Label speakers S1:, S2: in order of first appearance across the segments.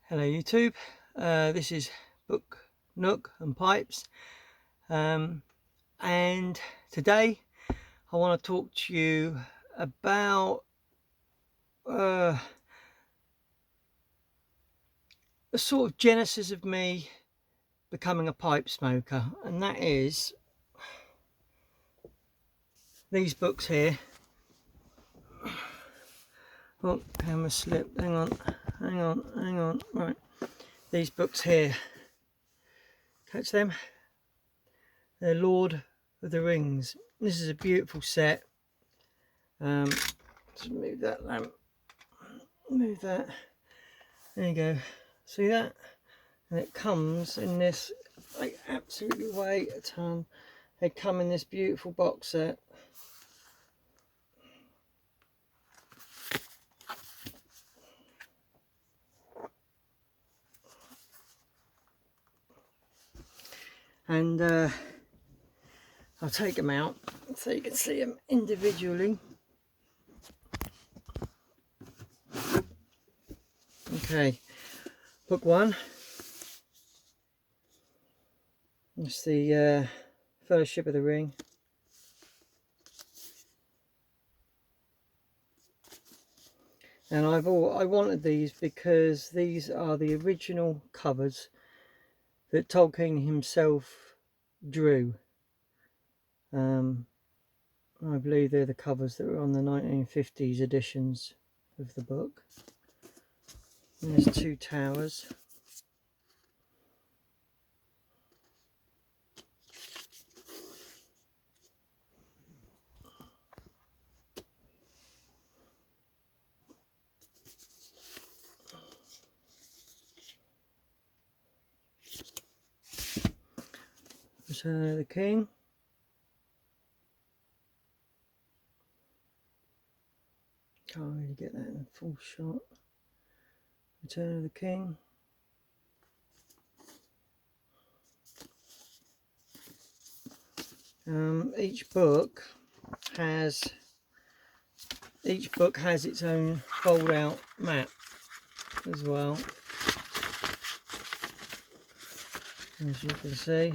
S1: Hello YouTube, this is Book Nook and Pipes, and today I want to talk to you about the sort of genesis of me becoming a pipe smoker, and that is these books here. Oh, camera slipped, hang on, right, these books here, catch them? They're Lord of the Rings. This is a beautiful set. Just move that lamp, move that, there you go, see that? And it comes in this, like, absolutely weigh a ton. They come in this beautiful box set. And I'll take them out so you can see them individually. Okay, book one. It's the Fellowship of the Ring. And I wanted these because these are the original covers that Tolkien himself drew. I believe they're the covers that were on the 1950s editions of the book. And there's two towers. Return of the King. Can't really get that in full shot. Return of the King. Each book has its own fold out map as well, as you can see.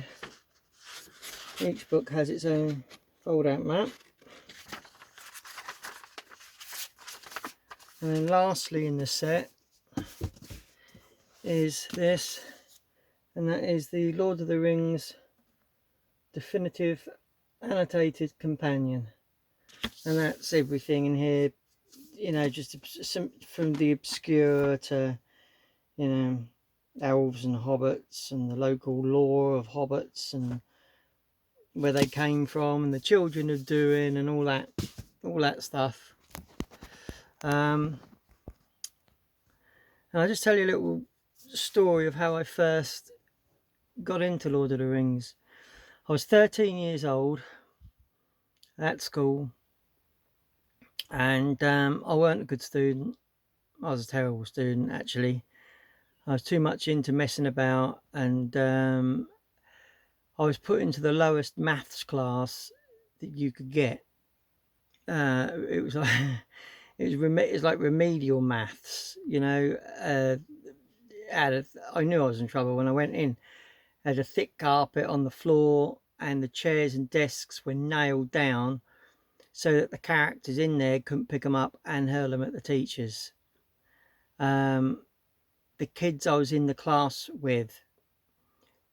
S1: Each book has its own fold out map. And then lastly in the set is this, and that is the Lord of the Rings Definitive Annotated Companion. And that's everything in here, you know, just from the obscure to, you know, elves and hobbits and the local lore of hobbits and where they came from and the children of Durin and all that stuff. And I'll just tell you a little story of how I first got into Lord of the Rings. I was 13 years old at school, and I weren't a good student. I was a terrible student, actually. I was too much into messing about, and I was put into the lowest maths class that you could get. It was like it was like remedial maths, you know. I knew I was in trouble when I went in. Had a thick carpet on the floor, and the chairs and desks were nailed down so that the characters in there couldn't pick them up and hurl them at the teachers. The kids I was in the class with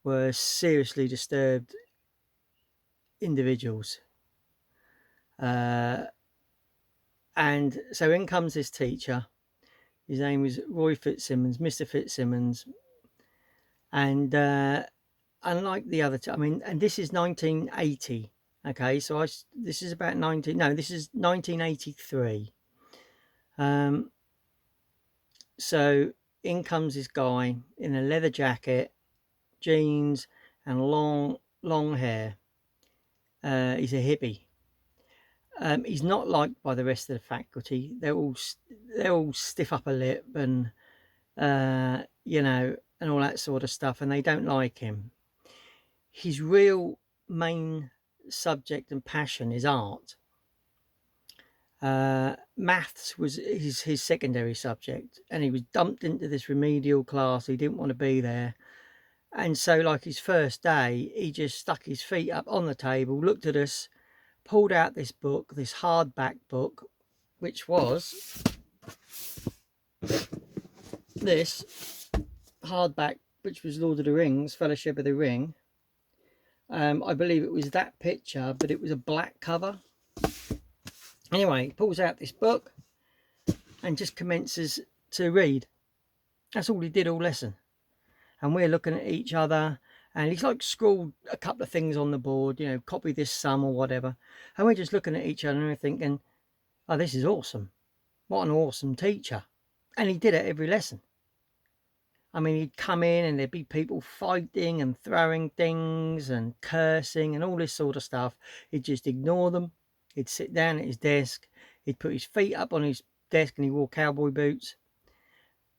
S1: were seriously disturbed individuals. And so in comes this teacher. His name was Roy Fitzsimmons, Mr. Fitzsimmons. And unlike the other, and this is 1980. Okay, so this is about this is 1983. So in comes this guy in a leather jacket, jeans, and long hair. He's a hippie. He's not liked by the rest of the faculty. They're all stiff upper lip and you know, and all that sort of stuff, and they don't like him. His real main subject and passion is art. Maths was his secondary subject, and he was dumped into this remedial class. He didn't want to be there. And so, like his first day, he just stuck his feet up on the table, looked at us, pulled out this book, this hardback book, which was this hardback, which was Lord of the Rings, Fellowship of the Ring. I believe it was that picture, but it was a black cover. Anyway, he pulls out this book and just commences to read. That's all he did all lesson. And we're looking at each other, and he's like scrawled a couple of things on the board, you know, copy this sum or whatever. And we're just looking at each other and we're thinking, oh, this is awesome. What an awesome teacher. And he did it every lesson. I mean, he'd come in and there'd be people fighting and throwing things and cursing and all this sort of stuff. He'd just ignore them. He'd sit down at his desk. He'd put his feet up on his desk and he wore cowboy boots.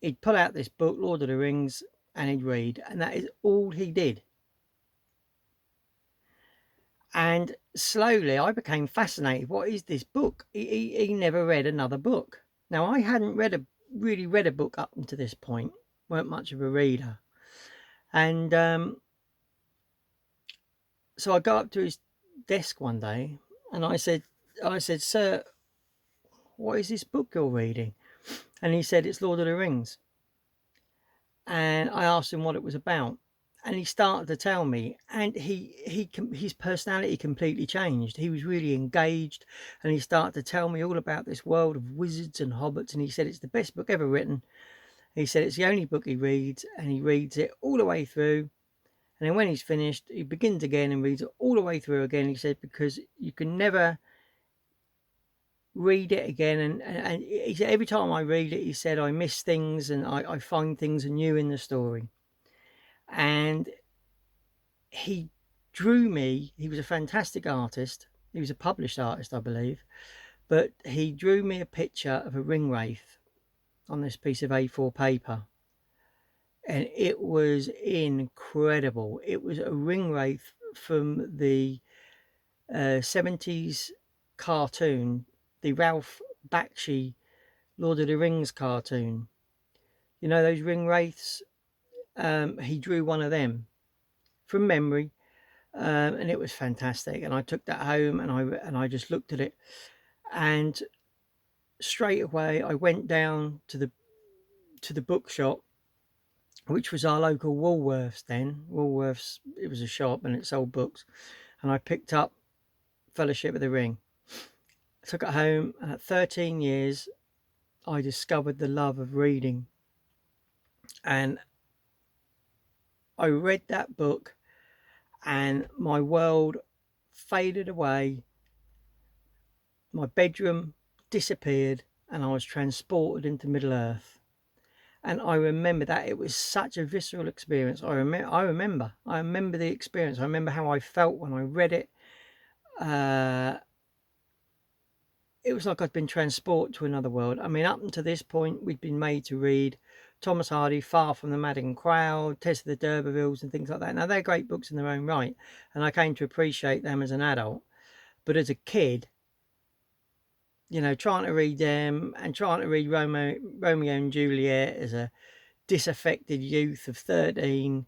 S1: He'd pull out this book, Lord of the Rings, and he'd read. And that is all he did. And slowly I became fascinated. What is this book? He never read another book. Now, I hadn't really read a book up until this point. Weren't much of a reader. And so I got up to his desk one day and I said, sir, what is this book you're reading? And he said, it's Lord of the Rings. And I asked him what it was about. And he started to tell me, and his personality completely changed. He was really engaged, and he started to tell me all about this world of wizards and hobbits. And he said it's the best book ever written. He said it's the only book he reads, and he reads it all the way through. And then when he's finished, he begins again and reads it all the way through again. He said, because you can never read it again. And he said, every time I read it, he said, I miss things and I find things anew in the story. And he drew me. He was a fantastic artist. He was a published artist, I believe. But he drew me a picture of a ring wraith on this piece of A4 paper, and it was incredible. It was a ring wraith from the 70s cartoon, the Ralph Bakshi Lord of the Rings cartoon. You know those ring wraiths? He drew one of them from memory, and it was fantastic. And I took that home and I just looked at it, and straight away I went down to the bookshop, which was our local Woolworths then. Woolworths, it was a shop and it sold books. And I picked up Fellowship of the Ring. I took it home, and at 13 years, I discovered the love of reading. And I read that book, and my world faded away. My bedroom disappeared, and I was transported into Middle Earth. And I remember that it was such a visceral experience. I remember the experience. I remember how I felt when I read it. It was like I'd been transported to another world. I mean, up until this point, we'd been made to read Thomas Hardy, Far from the Madding Crowd, Tess of the D'Urbervilles and things like that. Now, they're great books in their own right, and I came to appreciate them as an adult. But as a kid, you know, trying to read them and trying to read Romeo and Juliet as a disaffected youth of 13,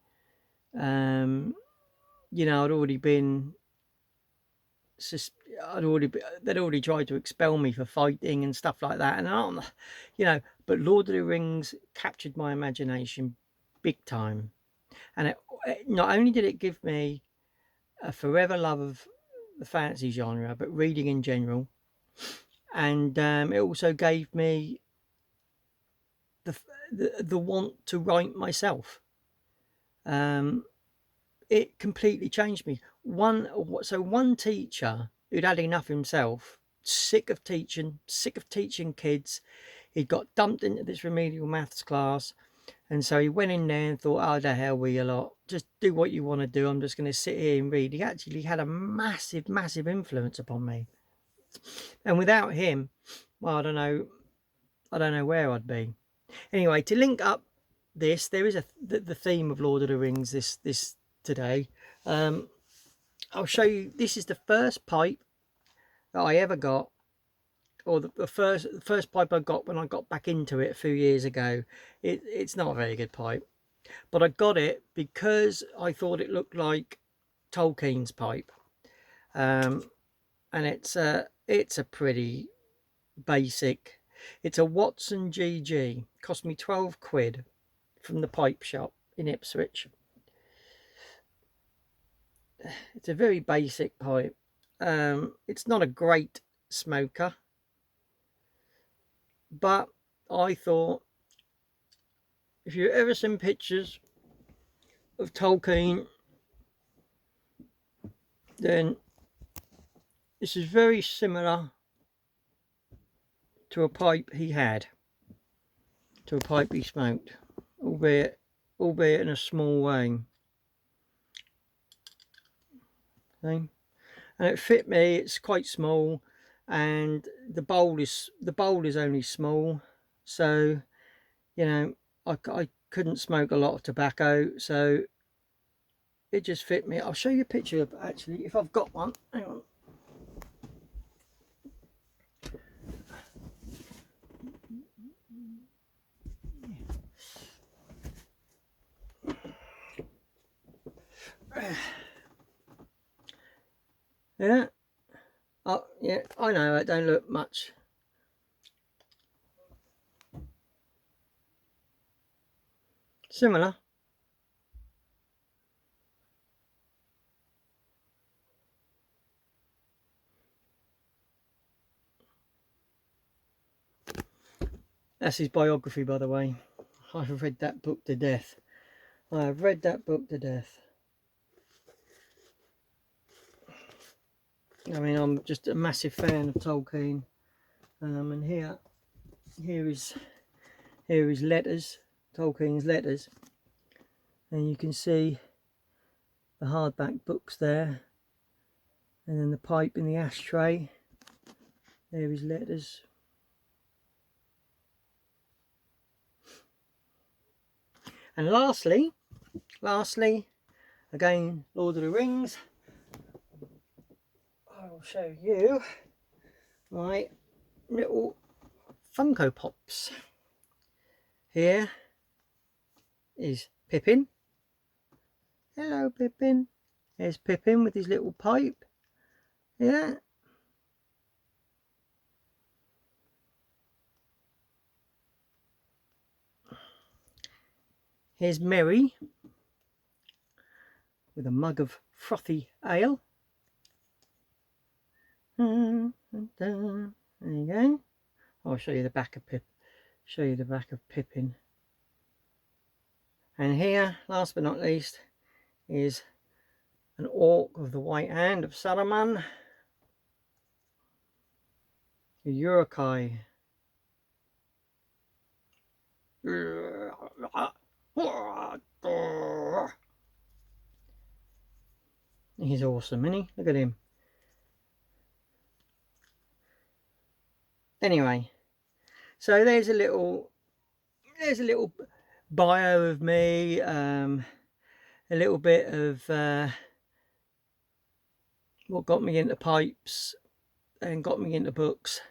S1: you know, they'd already tried to expel me for fighting and stuff like that. And you know, but Lord of the Rings captured my imagination big time. And not only did it give me a forever love of the fantasy genre, but reading in general. And it also gave me the want to write myself. It completely changed me. One teacher who'd had enough himself, sick of teaching kids, he'd got dumped into this remedial maths class, and so he went in there and thought, oh, the hell with you lot, just do what you want to do, I'm just going to sit here and read. He actually had a massive influence upon me, and without him, well, I don't know where I'd be. Anyway, to link up this, there is the theme of Lord of the Rings this today. I'll show you. This is the first pipe that I ever got, or the first pipe I got when I got back into it a few years ago, it's not a very good pipe, but I got it because I thought it looked like Tolkien's pipe, and it's a pretty basic. It's a Watson GG. Cost me 12 quid from the pipe shop in Ipswich. It's a very basic pipe. It's not a great smoker, but I thought if you've ever seen pictures of Tolkien, then this is very similar to a pipe he had, to a pipe he smoked, albeit in a small way. Okay? And it fit me. It's quite small, and the bowl is only small, so you know I couldn't smoke a lot of tobacco, so it just fit me. I'll show you a picture of, actually, if I've got one. Hang on. Yeah. Oh, yeah, I know it don't look much. Similar. That's his biography, by the way. I've read that book to death. I have read that book to death. I mean, I'm just a massive fan of Tolkien. And here is letters, Tolkien's letters, and you can see the hardback books there, and then the pipe in the ashtray. There is letters. And lastly, again, Lord of the Rings. I will show you my little Funko Pops. Here is Pippin. Hello, Pippin. There's Pippin with his little pipe. Yeah. Here's Merry with a mug of frothy ale. There you go. I'll show you the back of Pippin. And here, last but not least, is an orc of the White Hand of Saruman, a Uruk-hai. He's awesome, isn't he? Look at him. Anyway, so there's a little bio of me, a little bit of what got me into pipes and got me into books.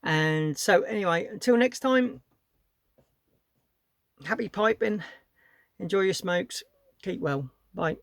S1: And so anyway, until next time, happy piping, enjoy your smokes, keep well, bye.